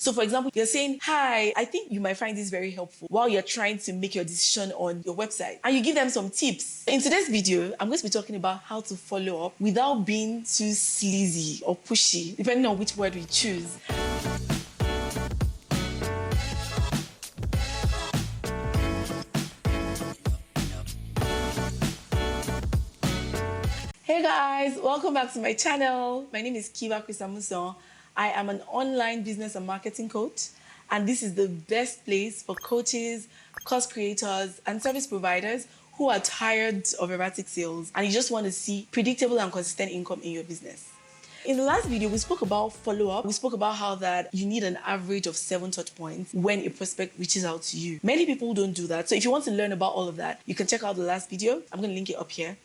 So for example, you're saying, hi, I think you might find this very helpful while you're trying to make your decision on your website. And you give them some tips. In today's video, I'm going to be talking about how to follow up without being too sleazy or pushy, depending on which word we choose. Hey guys, welcome back to my channel. My name is Chris-Amusan. I am an online business and marketing coach, and this is the best place for coaches, course creators, and service providers who are tired of erratic sales and you just want to see predictable and consistent income in your business. In the last video, we spoke about follow-up. We spoke about how that you need an average of 7 touch points when a prospect reaches out to you. Many people don't do that. So if you want to learn about all of that, you can check out the last video. I'm going to link it up here.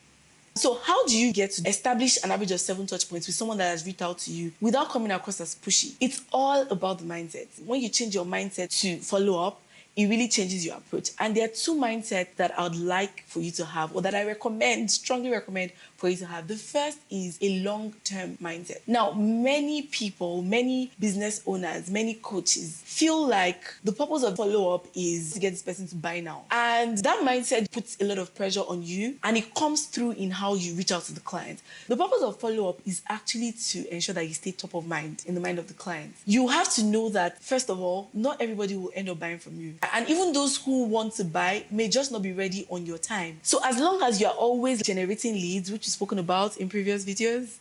So how do you get to establish an average of 7 touch points with someone that has reached out to you without coming across as pushy? It's all about the mindset. When you change your mindset to follow up, it really changes your approach. And there are 2 mindsets that I would like for you to have, or that I strongly recommend for you to have. The first is a long-term mindset. Now, many people, many business owners, many coaches feel like the purpose of follow-up is to get this person to buy now. And that mindset puts a lot of pressure on you, and it comes through in how you reach out to the client. The purpose of follow-up is actually to ensure that you stay top of mind in the mind of the client. You have to know that, first of all, not everybody will end up buying from you. And even those who want to buy may just not be ready on your time. So as long as you're always generating leads, which we've spoken about in previous videos,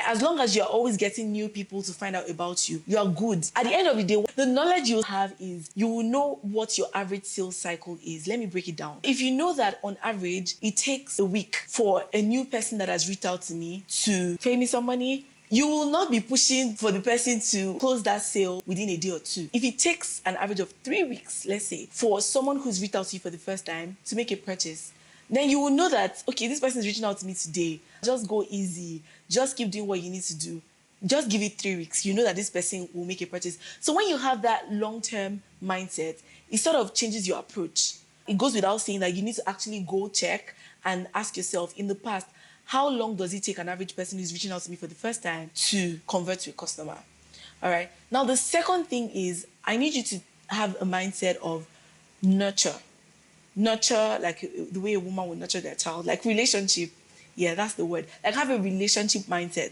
as long as you're always getting new people to find out about you, you're good. At the end of the day, the knowledge you'll have is you will know what your average sales cycle is. Let me break it down. If you know that on average, it takes a week for a new person that has reached out to me to pay me some money, you will not be pushing for the person to close that sale within a day or 2. If it takes an average of 3 weeks, let's say, for someone who's reached out to you for the first time to make a purchase, then you will know that, okay, this person is reaching out to me today. Just go easy. Just keep doing what you need to do. Just give it 3 weeks. You know that this person will make a purchase. So when you have that long-term mindset, it sort of changes your approach. It goes without saying that you need to actually go check and ask yourself, in the past, how long does it take an average person who's reaching out to me for the first time to convert to a customer? All right. Now, the second thing is I need you to have a mindset of nurture. Nurture, like the way a woman would nurture their child, like relationship. Yeah, that's the word. Like have a relationship mindset.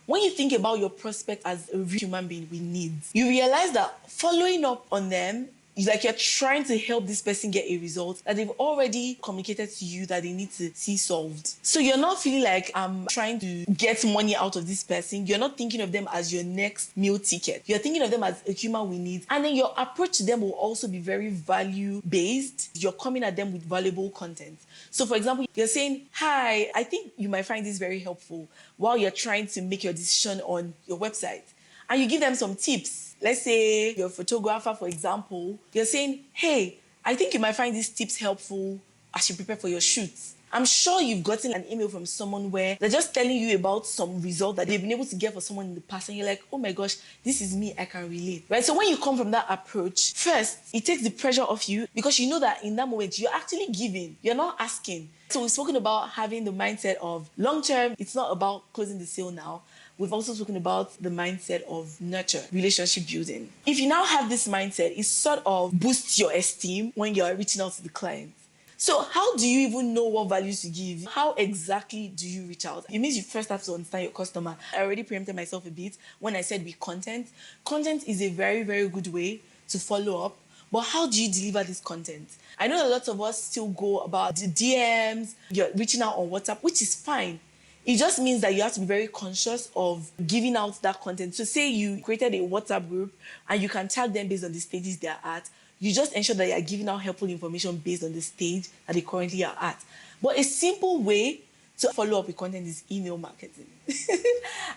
When you think about your prospect as a real human being with needs, you realize that following up on them, like you're trying to help this person get a result that they've already communicated to you that they need to see solved. So you're not feeling like I'm trying to get money out of this person. You're not thinking of them as your next meal ticket. You're thinking of them as a human with needs. And then your approach to them will also be very value-based. You're coming at them with valuable content. So for example, you're saying, hi, I think you might find this very helpful while you're trying to make your decision on your website. And you give them some tips. Let's say you're a photographer, for example. You're saying, hey, I think you might find these tips helpful as you prepare for your shoots. I'm sure you've gotten an email from someone where they're just telling you about some result that they've been able to get for someone in the past, and you're like, oh my gosh, this is me, I can relate, right? So when you come from that approach, first, it takes the pressure off you because you know that in that moment, you're actually giving, you're not asking. So we've spoken about having the mindset of long-term, it's not about closing the sale now. We've also spoken about the mindset of nurture, relationship building. If you now have this mindset, it sort of boosts your esteem when you're reaching out to the client. So how do you even know what values to give? How exactly do you reach out? It means you first have to understand your customer. I already preempted myself a bit when I said with content. Content is a very, very good way to follow up. But how do you deliver this content? I know a lot of us still go about the DMs, you're reaching out on WhatsApp, which is fine. It just means that you have to be very conscious of giving out that content. So say you created a WhatsApp group and you can tag them based on the stages they are at. You just ensure that you are giving out helpful information based on the stage that they currently are at. But a simple way to follow up with content is email marketing.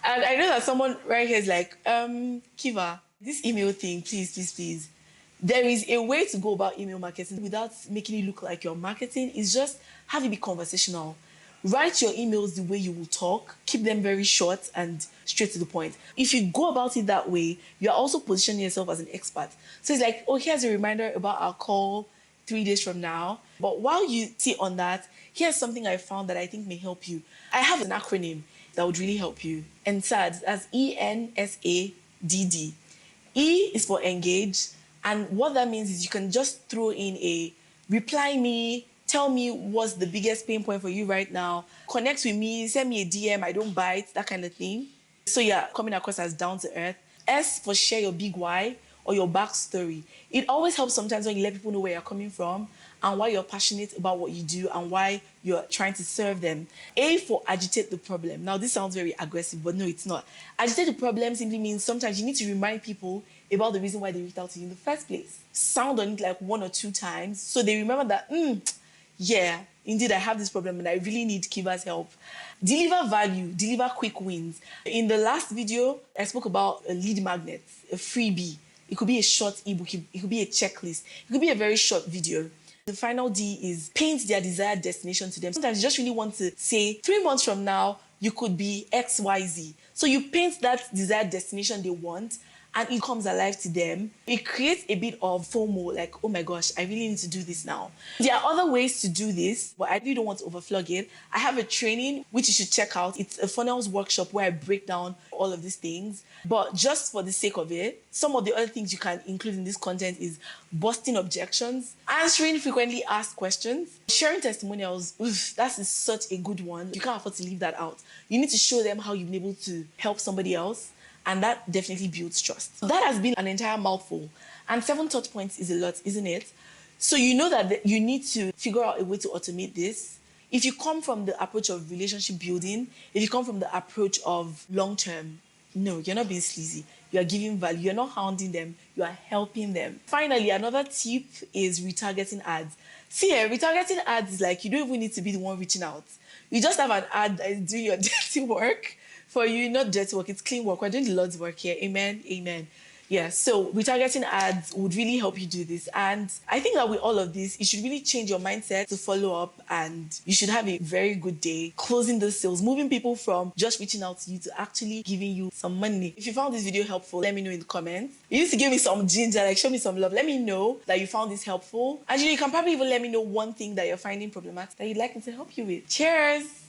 And I know that someone right here is like, Kiva, this email thing, please. There is a way to go about email marketing without making it look like you're marketing. It's just have it be conversational. Write your emails the way you will talk. Keep them very short and straight to the point. If you go about it that way, you're also positioning yourself as an expert. So it's like, oh, here's a reminder about our call 3 days from now. But while you sit on that, here's something I found that I think may help you. I have an acronym that would really help you. ENSAD, that's ENSADD. E is for engage. And what that means is you can just throw in a reply me, tell me what's the biggest pain point for you right now, connect with me, send me a DM, I don't bite, that kind of thing. So yeah, coming across as down to earth. S for share your big why or your backstory. It always helps sometimes when you let people know where you're coming from and why you're passionate about what you do and why you're trying to serve them. A for agitate the problem. Now, this sounds very aggressive, but no, it's not. Agitate the problem simply means sometimes you need to remind people about the reason why they reached out to you in the first place. Sound on it like 1 or 2 times so they remember that, yeah, indeed, I have this problem and I really need Kiva's help. Deliver value, deliver quick wins. In the last video, I spoke about a lead magnet, a freebie. It could be a short ebook, it could be a checklist, it could be a very short video. The final D is paint their desired destination to them. Sometimes you just really want to say 3 months from now, you could be XYZ. So you paint that desired destination they want and it comes alive to them. It creates a bit of FOMO, like, oh my gosh, I really need to do this now. There are other ways to do this, but I really don't want to overflog it. I have a training which you should check out. It's a funnels workshop where I break down all of these things. But just for the sake of it, some of the other things you can include in this content is busting objections, answering frequently asked questions, sharing testimonials. Oof, that is such a good one. You can't afford to leave that out. You need to show them how you've been able to help somebody else. And that definitely builds trust. That has been an entire mouthful. And 7 touch points is a lot, isn't it? So you know that you need to figure out a way to automate this. If you come from the approach of relationship building, if you come from the approach of long-term, no, you're not being sleazy. You are giving value. You're not hounding them. You are helping them. Finally, another tip is retargeting ads. See, retargeting ads is like you don't even need to be the one reaching out. You just have an ad that is doing your dirty work for you, not dirty work, it's clean work. We're doing the Lord's work here. Amen. Amen. Yeah, so retargeting ads would really help you do this. And I think that with all of this, it should really change your mindset to follow up and you should have a very good day closing those sales, moving people from just reaching out to you to actually giving you some money. If you found this video helpful, let me know in the comments. You need to give me some ginger, like show me some love. Let me know that you found this helpful. And you can probably even let me know one thing that you're finding problematic that you'd like me to help you with. Cheers!